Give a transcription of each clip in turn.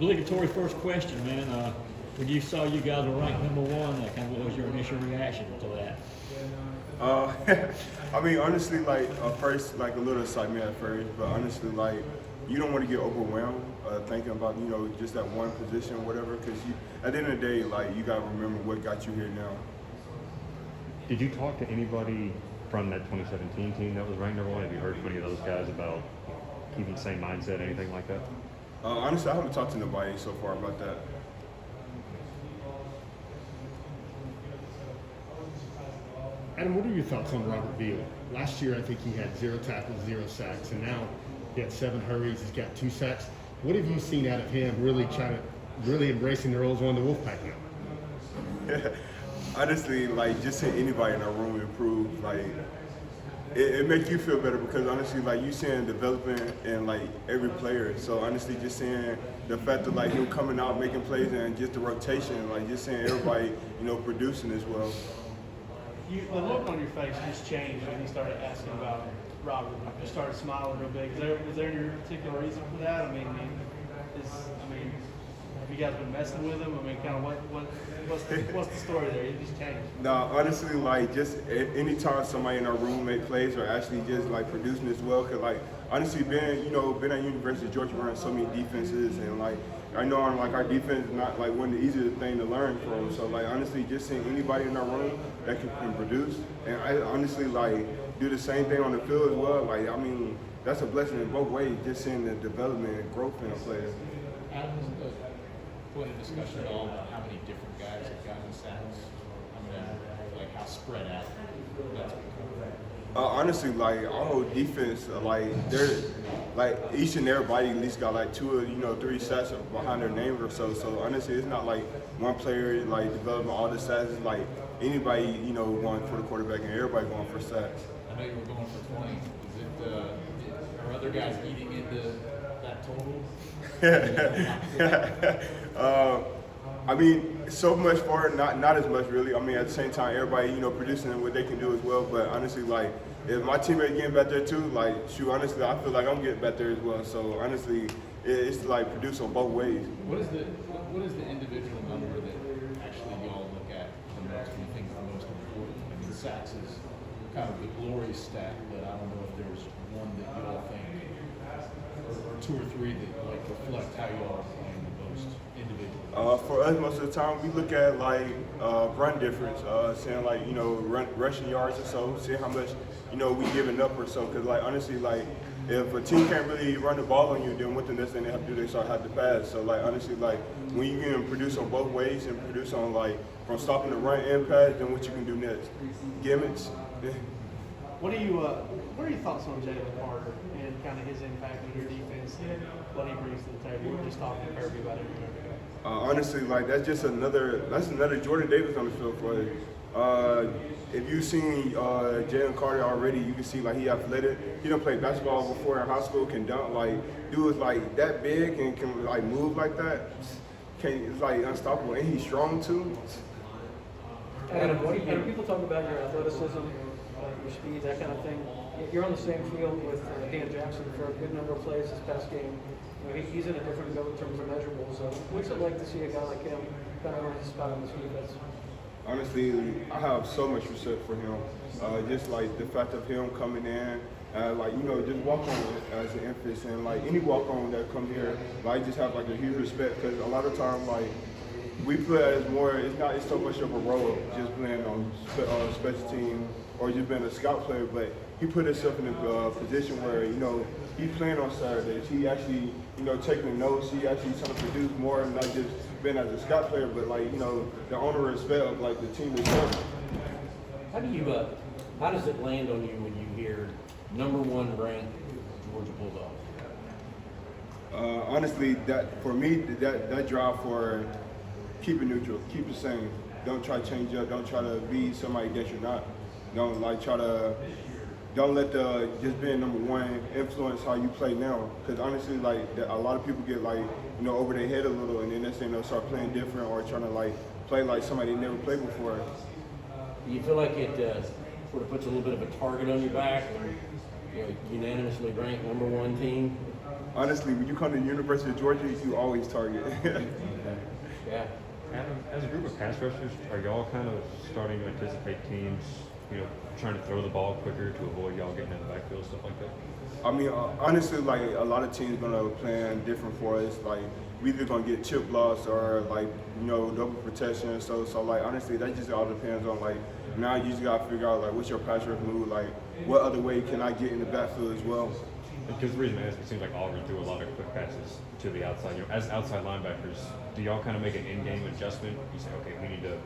obligatory first question, man. When you saw you guys were ranked number one, kind of what was your initial reaction to that? I mean, honestly, like first, like a little excitement at first, but honestly, like you don't want to get overwhelmed thinking about just that one position or whatever, because at the end of the day, like you gotta remember what got you here now. Did you talk to anybody from that 2017 team that was ranked number one? Have you heard from any of those guys about keeping the same mindset, anything like that? Honestly, I haven't talked to nobody so far about that. Adam, what are your thoughts on Robert Beal? Last year, I think he had 0 tackles, 0 sacks, and now he had 7 hurries. He's got 2 sacks. What have you seen out of him? Really embracing the role as one of the Wolfpack now. Honestly, like just seeing anybody in our room improve, like it makes you feel better because honestly, like you seeing development in like every player. So honestly, just seeing the fact that like him coming out making plays and just the rotation, like just seeing everybody producing as well. The look on your face just changed when you started asking about Robert. You started smiling real big. Was there any particular reason for that? I mean, have you guys been messing with him? I mean, kind of what's the story there? It just changed. No, honestly, like just anytime somebody in our room make plays or actually just like producing as well, cause like honestly, been at University of Georgia running so many defenses and like. I know like our defense is not like one of the easiest things to learn from. So like honestly, just seeing anybody in our room that can produce, and I honestly like do the same thing on the field as well. Like I mean, that's a blessing in both ways. Just seeing the development and growth in a player. Adam, isn't the point of discussion at all about how many different guys have gotten sacks? I mean, like how spread out that's become? Honestly, like our whole defense, like they're like each and everybody at least got like 2 or 3 sacks behind their name or so. So honestly, it's not like one player like developing all the sacks. It's like anybody going for the quarterback and everybody going for sacks. I know you were going for 20. Is it are other guys eating into that total? I mean, so much for it, not as much really. I mean, at the same time, everybody, producing what they can do as well. But honestly, like, if my teammate getting back there too, like, shoot, honestly, I feel like I'm getting back there as well. So honestly, it's like produce on both ways. What is the individual number that actually y'all look at the most and you think is the most important? I mean, sacks is kind of the glorious stat, but I don't know if there's one that y'all think, or 2 or 3 that like reflect how y'all are playing the most individually. For us, most of the time, we look at like run difference, saying like rushing yards or so, seeing how much we giving up or so. Because like honestly, like if a team can't really run the ball on you, then what the next thing they have to do, they start have to pass. So like honestly, like when you can produce on both ways and produce on like from stopping the run and pass, then what you can do next, gimmicks. What are your thoughts on Jalen Carter and kind of his impact on your defense and what he brings to the table? We were just talking to Kirby about it. Honestly, like that's another Jordan Davis on the field for us. If you've seen Jalen Carter already, you can see like he athletic. He done played basketball before in high school, can dunk. Like dude is like that big and can like move like that. It's like unstoppable, and he's strong too. Adam, people talk about your athleticism, your speed, that kind of thing. You're on the same field with Dan Jackson for a good number of plays this past game. He's in a different note in terms of measurables. So what's it like to see a guy like him kind of earn his spot on this defense? Honestly, I have so much respect for him. Just like the fact of him coming in, just walk on as an emphasis, and like any walk on that come here, like I just have like a huge respect because a lot of times like we play as more. It's so much of a role just playing on special team or just being a scout player, but he put himself in a position where he's playing on Saturdays. He actually taking the notes. He actually trying to produce more, not just being as a scout player, but like the owner respect of like the team itself. How does it land on you when you hear #1 ranked Georgia Bulldogs? Honestly, that for me, that drive for keep it neutral, keep it same. Don't try to change up. Don't try to be somebody that you're not. Don't don't let the just being #1 influence how you play now. Because honestly, like a lot of people get like over their head a little, and then they'll start playing different or trying to like play like somebody they never played before. Do you feel like it sort of puts a little bit of a target on your back when unanimously ranked #1 team? honestly, when you come to the University of Georgia, you always target. Yeah. Adam, as a group of pass rushers, are y'all kind of starting to anticipate teams, trying to throw the ball quicker to avoid y'all getting in the backfield, stuff like that? I mean, honestly, like a lot of teams gonna plan different for us. Like we either gonna get chip blocks or like double protection. So like honestly, that just all depends on like now you just gotta figure out like what's your pass rush move. Like what other way can I get in the backfield as well. Because the reason I ask, it seems like Auburn threw a lot of quick passes to the outside. As outside linebackers, do y'all kind of make an in-game adjustment? You say, okay, we need to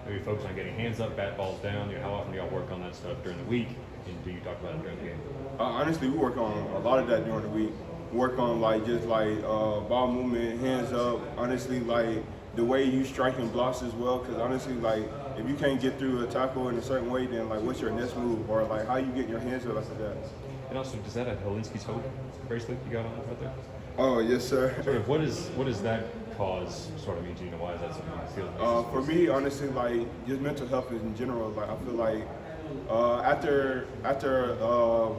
maybe focus on getting hands up, bat balls down. How often do y'all work on that stuff during the week? And do you talk about it during the game? Honestly, we work on a lot of that during the week. Work on ball movement, hands up. Honestly, like the way you strike and blocks as well. Because honestly, like if you can't get through a tackle in a certain way, then like what's your next move or like how you get your hands up after that. And also, does that a Helinski's Hope bracelet you got on right there? Oh yes, sir. Sort of, what does that cause sort of mean to you? Why is that something you feel? For me, honestly, like just mental health in general. Like I feel like after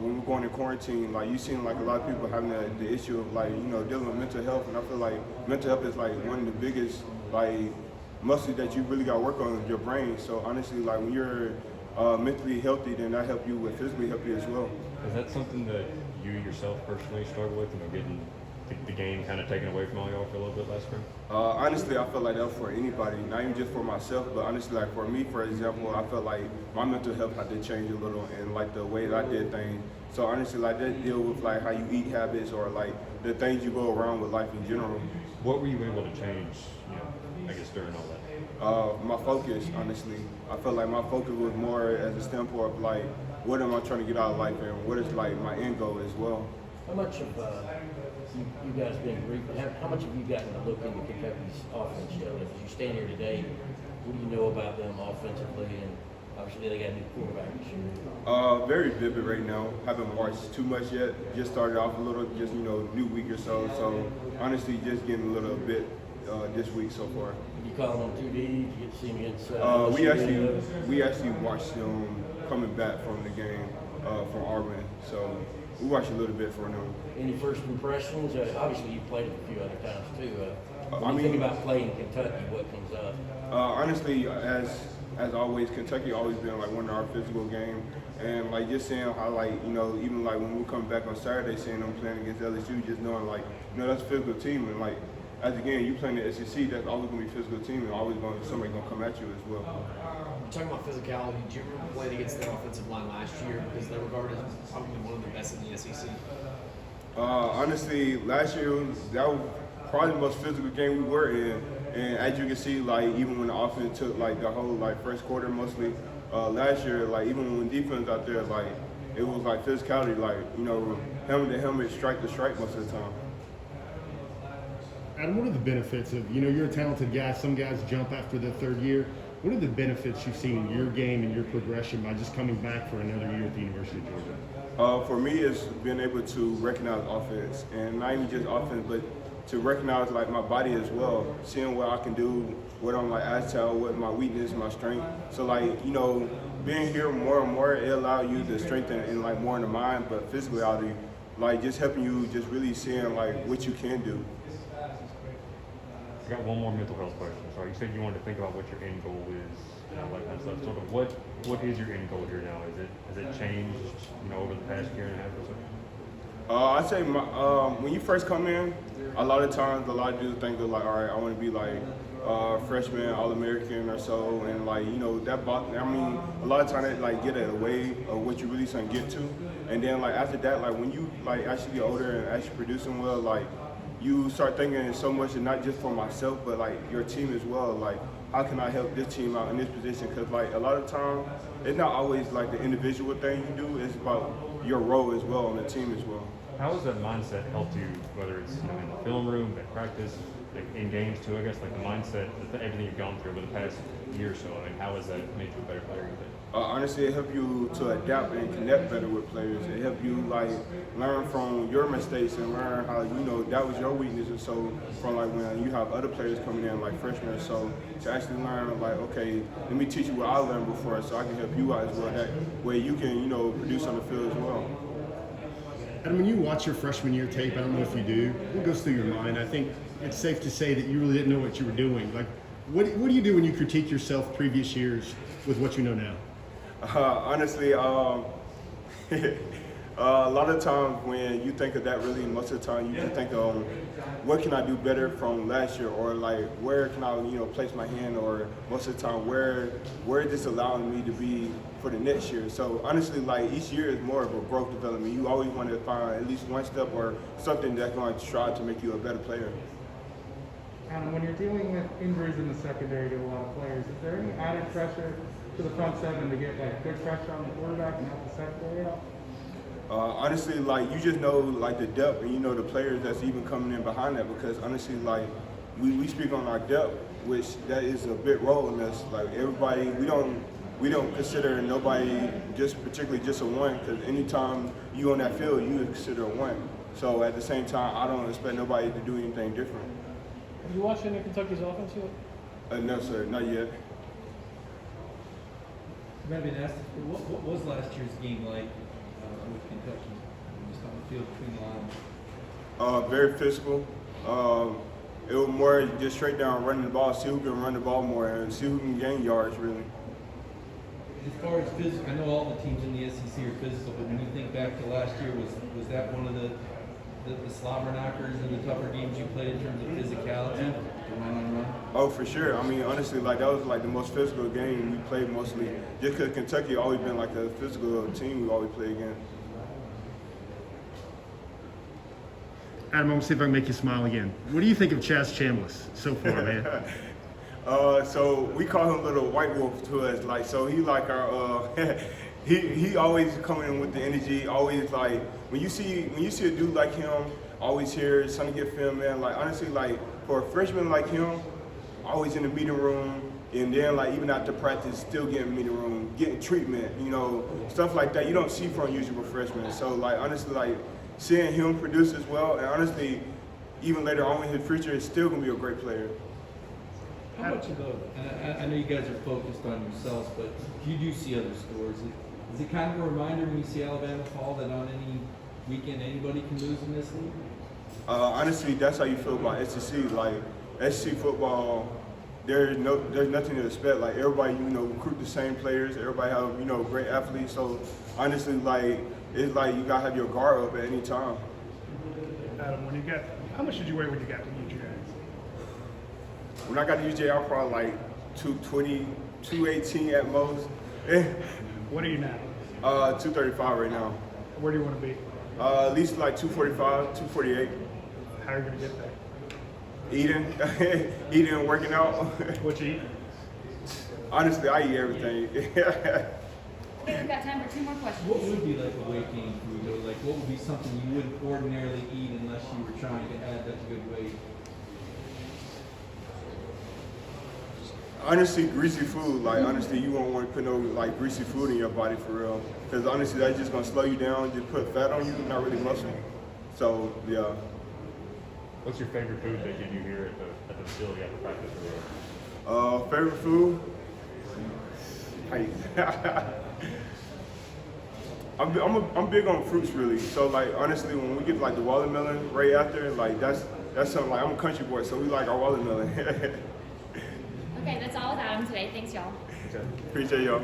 when we're going in quarantine, like you seen like a lot of people having the issue of like dealing with mental health, and I feel like mental health is like one of the biggest like muscles that you really got to work on with your brain. So honestly, like when you're mentally healthy, then that helps you with physically healthy as well. Is that something that you yourself personally struggle with? Getting the game kind of taken away from all y'all for a little bit last spring? Honestly, I feel like that for anybody, not even just for myself, but honestly, like for me, for example, I felt like my mental health had to change a little and like the way that I did things. So honestly, like that deal with like how you eat habits or like the things you go around with life in general. What were you able to change, I guess during all that? My focus, honestly. I felt like my focus was more as a standpoint of like, what am I trying to get out of life and what is like my end goal as well. How much of you guys been briefed? How much have you gotten to look into Kentucky's offense yet? As you stand here today, what do you know about them offensively? And obviously they got a new quarterback this year. Very vivid right now. Haven't watched too much yet. Just started off a little, just new week or so. So honestly, just getting a little bit this week so far. Did you call them on 2D? Did you get to see them against? We actually watched them coming back from the game from Auburn. So we watched a little bit for them. Any first impressions? Obviously, you've played it a few other times too. When you think about playing Kentucky, what comes up? Honestly, as always, Kentucky always been like one of our physical games, and like just seeing how like even like when we come back on Saturday, seeing them playing against LSU, just knowing like that's a physical team, and like as again you playing the SEC, that's always gonna be a physical team, and always somebody gonna come at you as well. Talking about physicality, do you remember playing against their offensive line last year because they're regarded as probably one of the best in the SEC? Honestly, last year that was probably the most physical game we were in, and as you can see, like even when the offense took like the whole like first quarter mostly, last year like even when defense out there like it was like physicality, like helmet to helmet, strike to strike most of the time. Adam, what are the benefits of you're a talented guy. Some guys jump after their third year. What are the benefits you've seen in your game and your progression by just coming back for another year at the University of Georgia? For me, it's being able to recognize offense, and not even just offense, but to recognize like my body as well, seeing what I can do, what I'm like agile, what my weakness, my strength. So like being here more and more, it allows you to strengthen and like more in the mind, but physicality, like just helping you just really seeing like what you can do. I got one more mental health question. Sorry, you said you wanted to think about what your end goal is, like that stuff. Sort of, what is your end goal here now? Has it changed, over the past year and a half or so? I'd say when you first come in, a lot of times a lot of dudes think they're like, all right, I want to be like freshman, All-American or so, and like a lot of times that like get away of what you really trying to get to, and then like after that, like when you like actually get older and actually producing well, like you start thinking so much, and not just for myself, but like your team as well. Like, how can I help this team out in this position? Because like a lot of time, it's not always like the individual thing you do. It's about your role as well on the team as well. How has that mindset helped you, whether it's in the film room, at practice, like in games too? I guess like the mindset, everything you've gone through over the past year or so. I mean, how has that made you a better player? You think? Honestly, it helped you to adapt and connect better with players. It helped you like learn from your mistakes and learn how that was your weakness. And so from like when you have other players coming in like freshmen, so to actually learn like, okay, let me teach you what I learned before, so I can help you out as well. That way you can produce on the field as well. And when you watch your freshman year tape, I don't know if you do, what goes through your mind? I think it's safe to say that you really didn't know what you were doing. Like, what do you do when you critique yourself previous years with what you know now? Honestly, a lot of times when you think of that, really, most of the time you can think of what can I do better from last year, or like where can I, place my hand, or most of the time where is this allowing me to be for the next year. So honestly, like each year is more of a growth development. You always want to find at least one step or something that's going to try to make you a better player. And when you're dealing with injuries in the secondary to a lot of players, is there any added pressure to the front seven to get like good pressure on the quarterback and help the secondary out? Honestly, like you just know like the depth and the players that's even coming in behind that, because honestly, like we speak on our depth, which that is a big role in this. Like everybody, we don't consider nobody particularly just a one, because anytime you on that field, you would consider a one. So at the same time, I don't expect nobody to do anything different. Have you watched any of Kentucky's offense yet? No, sir, not yet. Maybe asked, what was last year's game like with Kentucky, just on the field between the lines? Very physical. It was more just straight down running the ball, see who can run the ball more, and see who can gain yards, really. As far as physical, I know all the teams in the SEC are physical, but when you think back to last year, was that one of the slobber knockers and the tougher games you played in terms of physicality, the run? Oh, for sure. I mean, honestly, like that was like the most physical game we played mostly, just because Kentucky always been like a physical team we always play against. Adam, I'm gonna see if I can make you smile again. What do you think of Chaz Chambliss so far, man? So we call him Little White Wolf to us. Like, so he like our he always coming in with the energy. Always like when you see a dude like him, always here trying to get film, man. Like honestly, like for a freshman like him, always in the meeting room, and then like even after practice, still getting meeting room, getting treatment, stuff like that. You don't see from usual freshmen. So like honestly, like seeing him produce as well, and honestly, even later on in his future, is still gonna be a great player. How much of those, and I know you guys are focused on yourselves, but you do see other scores. Is it kind of a reminder when you see Alabama fall that on any weekend anybody can lose in this league? Honestly, that's how you feel about SEC. Like SEC football, there's nothing to expect. Like everybody, recruit the same players. Everybody have great athletes. So honestly, like it's like you gotta have your guard up at any time. Adam, how much did you weigh when you got to UGA? When I got to UGA, I was probably like 220, 218 at most. What are you now? 235 right now. Where do you want to be? At least like 245, 248. How are you going to get there? Eating and working out. What you eat? Honestly, I eat everything. Okay, we've got time for 2 more questions. What would be like a weight gain food, or like what would be something you wouldn't ordinarily eat unless you were trying to add that good weight? Honestly, greasy food. Like honestly, you won't want to put no like greasy food in your body for real, because honestly, that's just gonna slow you down. Just put fat on you, not really muscle. So yeah. What's your favorite food they give you here at the facility after practice? Favorite food? I'm big on fruits really. So like honestly, when we get like the watermelon right after, like that's something like I'm a country boy, so we like our watermelon. Okay, that's all with Adam today. Thanks, y'all. Appreciate y'all.